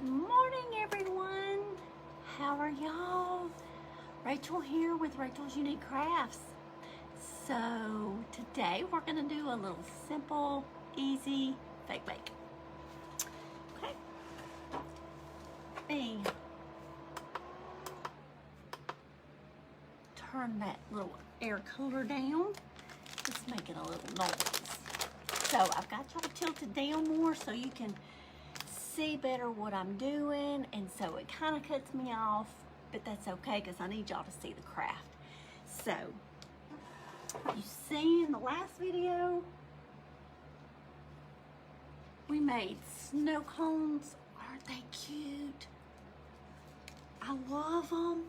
Good morning, everyone. How are y'all? Rachel here with Rachel's Unique Crafts. So today we're gonna do a little simple, easy fake bake. Okay. Let me turn that little air cooler down. Just making a little noise. So I've got y'all tilted down more so you can see better what I'm doing, and so it kind of cuts me off, but that's okay because I need y'all to see the craft. So you see in the last video we made snow cones. Aren't they cute? I love them.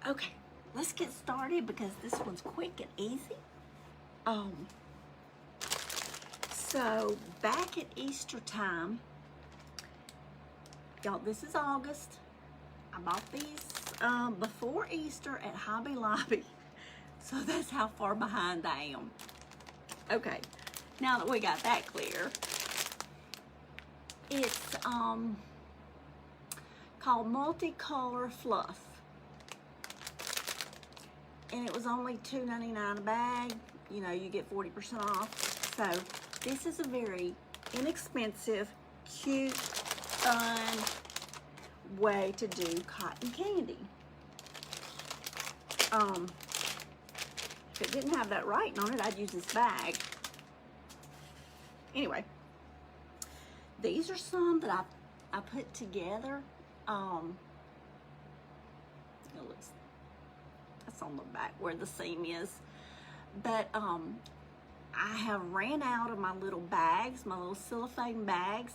Okay, let's get started because this one's quick and easy. So back at Easter time, y'all, this is August. I bought these before Easter at Hobby Lobby. So that's how far behind I am. Okay, now that we got that clear, it's called Multicolor Fluff. And it was only $2.99 a bag. You know, you get 40% off. So this is a very inexpensive, cute, fun way to do cotton candy. If it didn't have that writing on it, I'd use this bag. Anyway, these are some that I put together. It looks, that's on the back where the seam is. But I have ran out of my little bags, my little cellophane bags.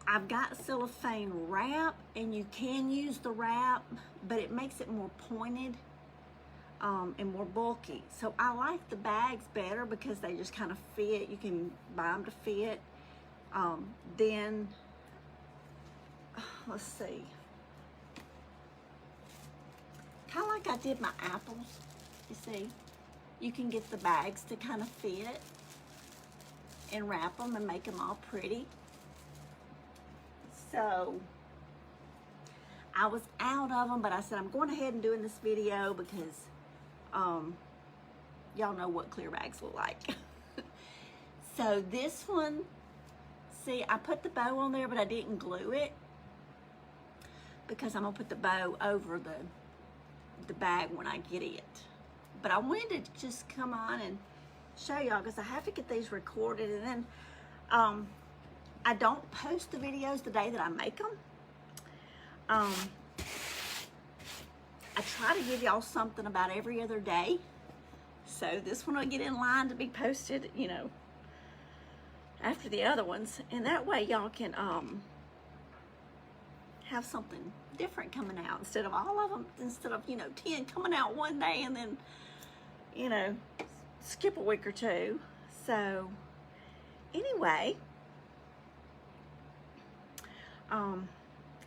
I've got cellophane wrap, and you can use the wrap, but it makes it more pointed and more bulky. So I like the bags better because they just kind of fit. You can buy them to fit. Then, let's see. Kind of like I did my apples, you see. You can get the bags to kind of fit and wrap them and make them all pretty. So I was out of them, but I said I'm going ahead and doing this video because y'all know what clear bags look like. So this one, see, I put the bow on there, but I didn't glue it because I'm gonna put the bow over the bag when I get it. But I wanted to just come on and show y'all because I have to get these recorded, and then I don't post the videos the day that I make them. I try to give y'all something about every other day. So this one will get in line to be posted, you know, after the other ones. And that way y'all can have something different coming out instead of all of them, instead of, you know, 10 coming out one day and then, you know, skip a week or two. So anyway, and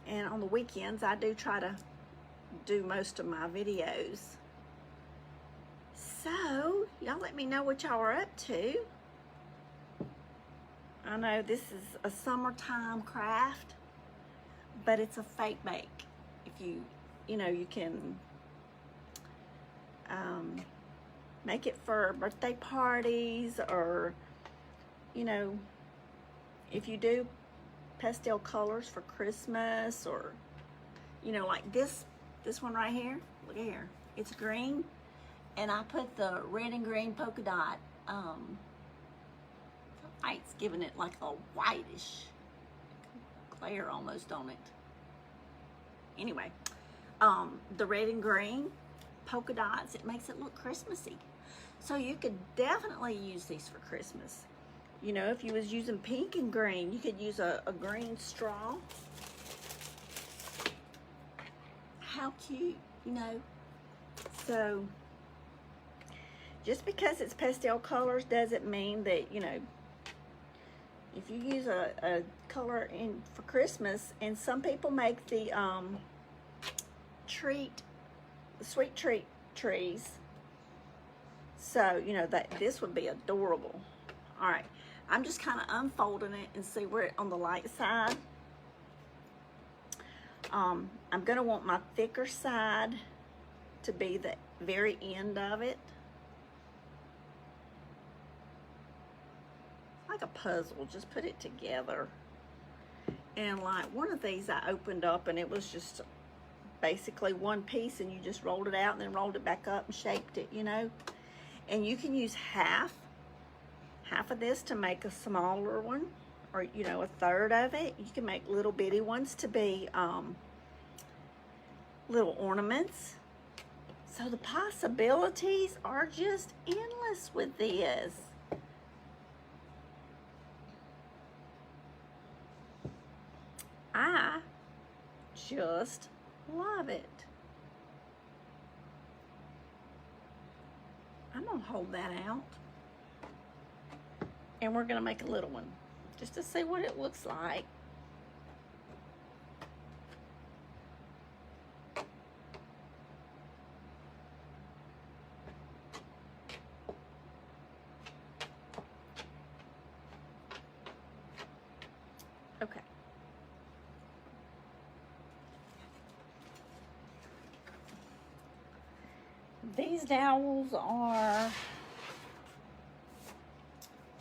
on the weekends I do try to do most of my videos. So y'all let me know what y'all are up to. I know this is a summertime craft, but it's a fake bake. If you know, you can make it for birthday parties, or, you know, if you do pastel colors for Christmas, or, you know, like this one right here. Look here, it's green, and I put the red and green polka dot. The light's giving it like a whitish glare almost on it. Anyway, the red and green polka dots, it makes it look Christmassy. So you could definitely use these for Christmas. You know, if you was using pink and green, you could use a green straw. How cute, you know? So just because it's pastel colors doesn't mean that, you know, if you use a color in for Christmas, and some people make the sweet treat trees. So, you know, this would be adorable. All right, I'm just kind of unfolding it and see where on the light side. I'm going to want my thicker side to be the very end of it. Like a puzzle, just put it together. And like one of these I opened up and it was just basically one piece, and you just rolled it out and then rolled it back up and shaped it, you know. And you can use half of this to make a smaller one, or you know, a third of it. You can make little bitty ones to be little ornaments. So the possibilities are just endless with this. I just love it. I'm gonna hold that out, and we're gonna make a little one just to see what it looks like. Okay. These dowels are,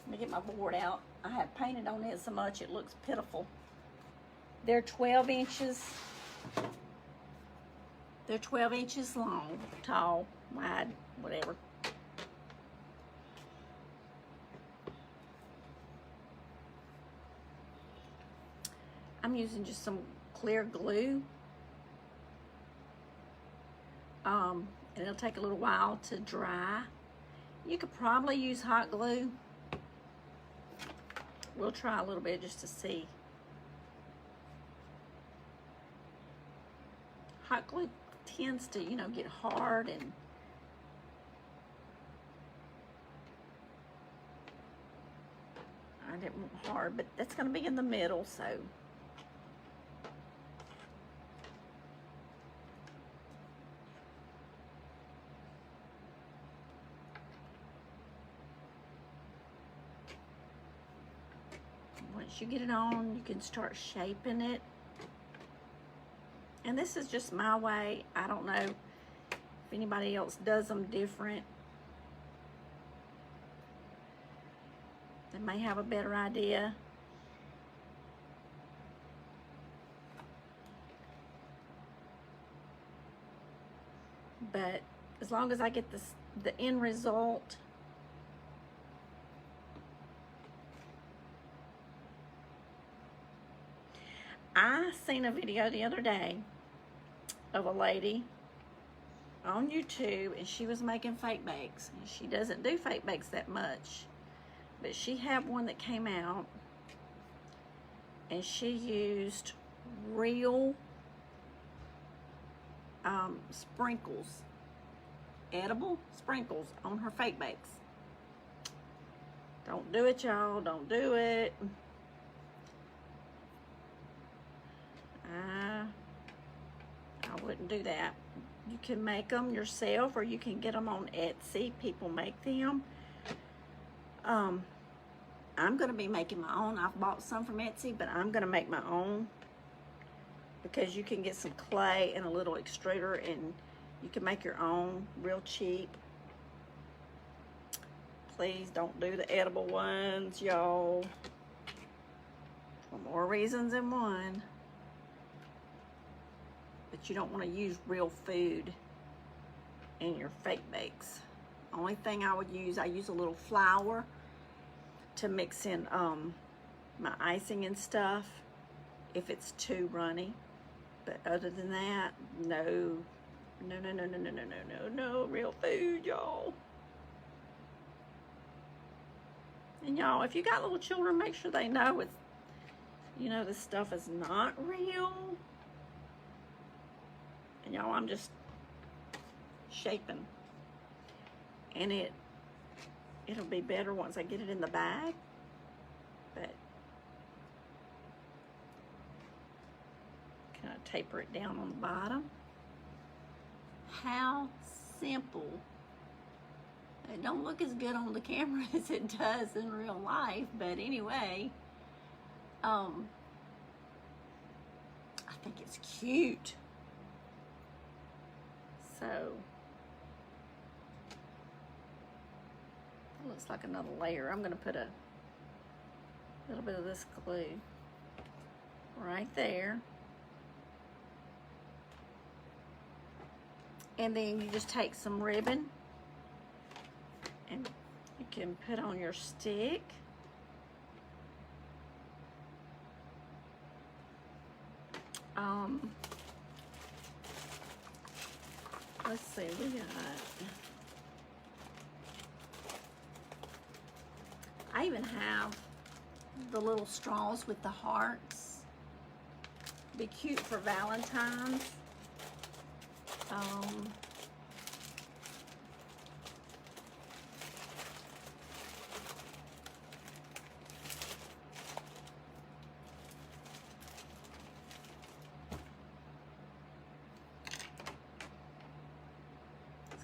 let me get my board out. I have painted on it so much it looks pitiful. They're 12 inches. They're 12 inches long, tall, wide, whatever. I'm using just some clear glue. And it'll take a little while to dry. You could probably use hot glue. We'll try a little bit just to see. Hot glue tends to, you know, get hard, and I didn't want hard, but that's going to be in the middle, so. Once you get it on, you can start shaping it. And this is just my way. I don't know if anybody else does them different. They may have a better idea. But as long as I get this, the end result, I seen a video the other day of a lady on YouTube, and she was making fake bakes. And she doesn't do fake bakes that much, but she had one that came out, and she used real sprinkles, edible sprinkles on her fake bakes. Don't do it, y'all. Don't do it. I wouldn't do that. You can make them yourself, or you can get them on Etsy. People make them. I'm going to be making my own. I've bought some from Etsy, but I'm going to make my own, because you can get some clay and a little extruder, and you can make your own real cheap. Please don't do the edible ones, y'all, for more reasons than one. But you don't want to use real food in your fake bakes. Only thing I would use, I use a little flour to mix in my icing and stuff if it's too runny. But other than that, no real food, y'all. And y'all, if you got little children, make sure they know it's, you know, this stuff is not real. And y'all, I'm just shaping, and it'll be better once I get it in the bag. But kind of taper it down on the bottom. How simple It don't look as good on the camera as it does in real life, but anyway, I think it's cute. So, it looks like another layer. I'm gonna put a little bit of this glue right there. And then you just take some ribbon and you can put on your stick. Let's see, we got, I even have the little straws with the hearts. Be cute for Valentine's.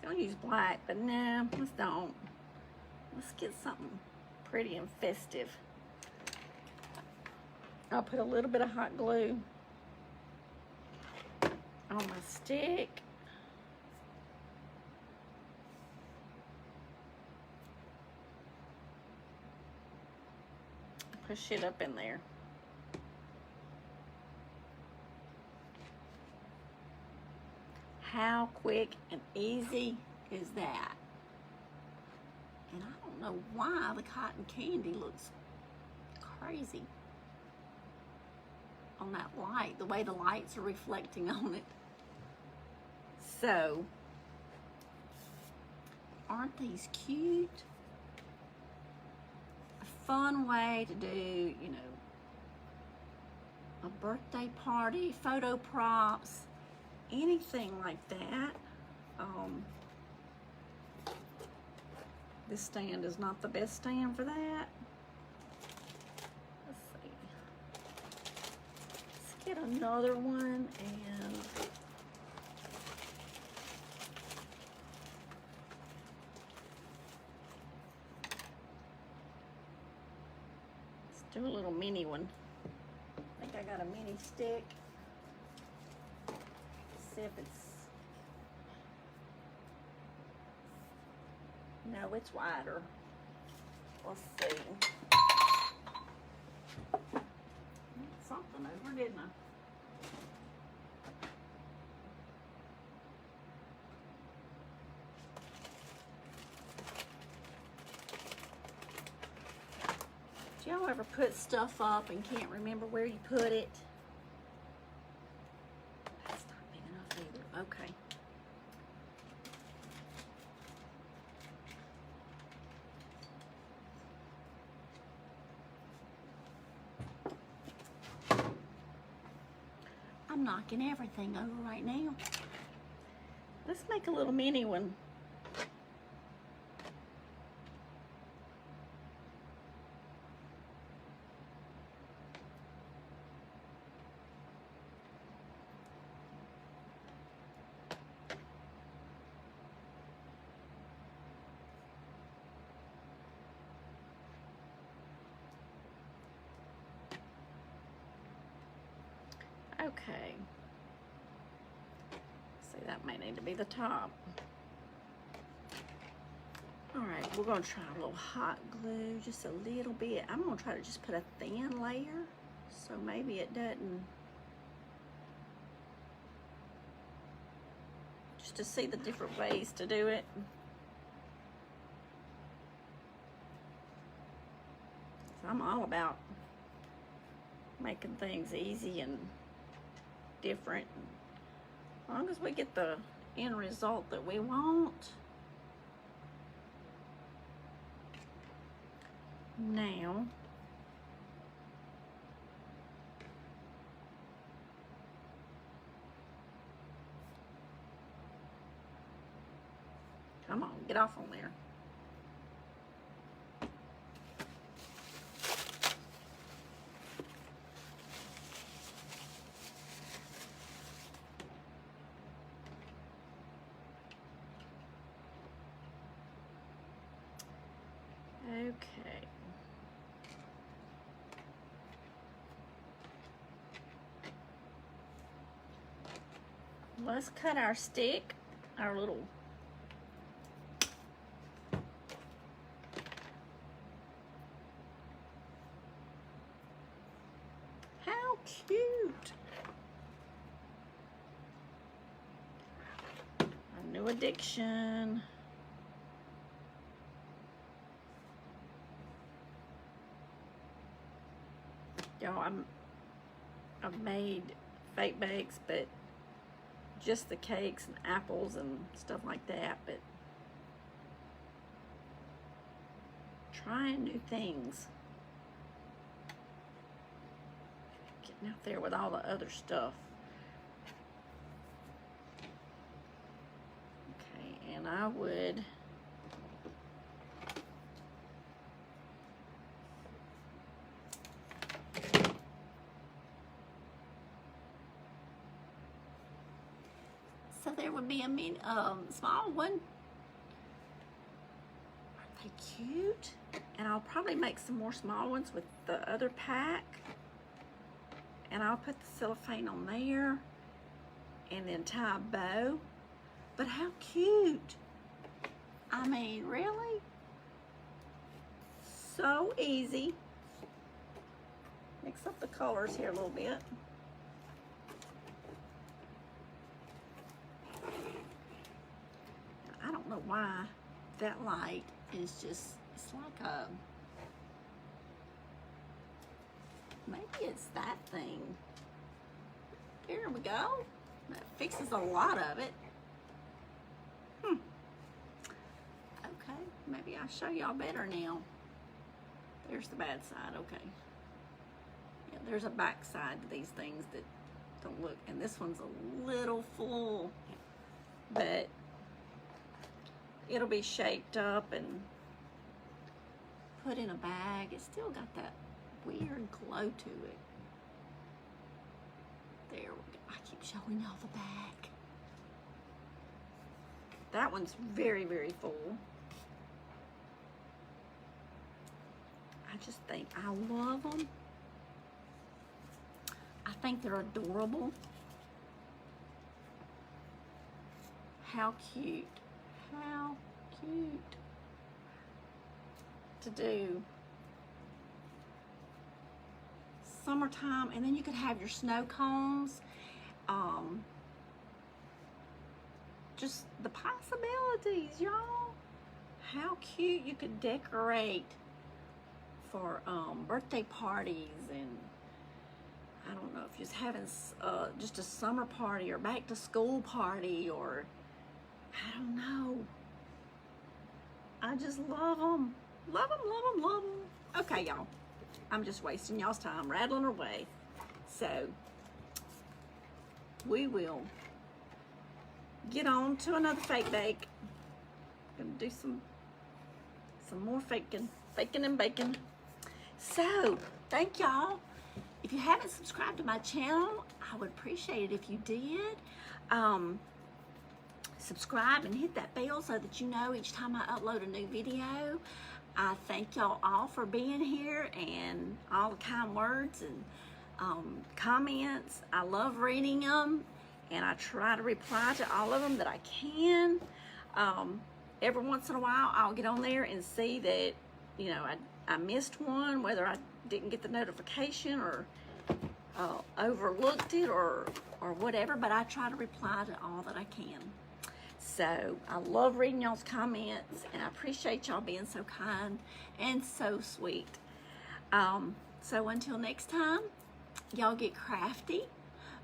Gonna use black, but no, let's don't. Let's get something pretty and festive. I'll put a little bit of hot glue on my stick. Push it up in there. How quick and easy is that? And I don't know why the cotton candy looks crazy on that light, the way the lights are reflecting on it. So, aren't these cute? A fun way to do, you know, a birthday party, photo props, anything like that. This stand is not the best stand for that. Let's see. Let's get another one and let's do a little mini one. I think I got a mini stick. See if it's, no, it's wider. Let's see. Something over, didn't I? Do y'all ever put stuff up and can't remember where you put it? That's not big enough either. Okay. I'm knocking everything over right now. Let's make a little mini one. Okay. See, that may need to be the top. All right, we're gonna try a little hot glue, just a little bit. I'm gonna try to just put a thin layer, so maybe it doesn't, just to see the different ways to do it. So I'm all about making things easy and different. As long as we get the end result that we want. Now, come on, get off on there. Okay. Let's cut our stick, our little how cute. A new addiction. Y'all, I've made fake bakes, but just the cakes and apples and stuff like that, but trying new things. Getting out there with all the other stuff. Okay, and I would so there would be a small one. Aren't they cute? And I'll probably make some more small ones with the other pack. And I'll put the cellophane on there and then tie a bow. But how cute. I mean, really? So easy. Mix up the colors here a little bit. I don't know why that light is just, it's like a, maybe it's that thing. There we go. That fixes a lot of it. Okay, maybe I'll show y'all better now. There's the bad side, okay. Yeah, there's a back side to these things that don't look, and this one's a little full, but it'll be shaped up and put in a bag. It's still got that weird glow to it. There we go. I keep showing y'all the bag. That one's very, very full. I just think I love them. I think they're adorable. How cute. How cute to do summertime, and then you could have your snow cones. Just the possibilities, y'all. How cute you could decorate for birthday parties, and I don't know if you're having just a summer party or back to school party, or I don't know. I just love them. Love them, love them, love them. Okay, y'all. I'm just wasting y'all's time rattling away. So, we will get on to another fake bake. Gonna do some more faking and baking. So, thank y'all. If you haven't subscribed to my channel, I would appreciate it if you did. Subscribe and hit that bell so that you know each time I upload a new video. I thank y'all all for being here and all the kind words and comments. I love reading them, and I try to reply to all of them that I can. Every once in a while, I'll get on there and see that, you know, I missed one, whether I didn't get the notification or overlooked it or whatever, but I try to reply to all that I can. So I love reading y'all's comments, and I appreciate y'all being so kind and so sweet. So until next time, y'all get crafty,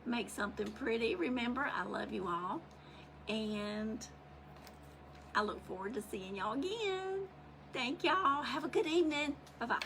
make something pretty. Remember, I love you all, and I look forward to seeing y'all again. Thank y'all. Have a good evening. Bye-bye.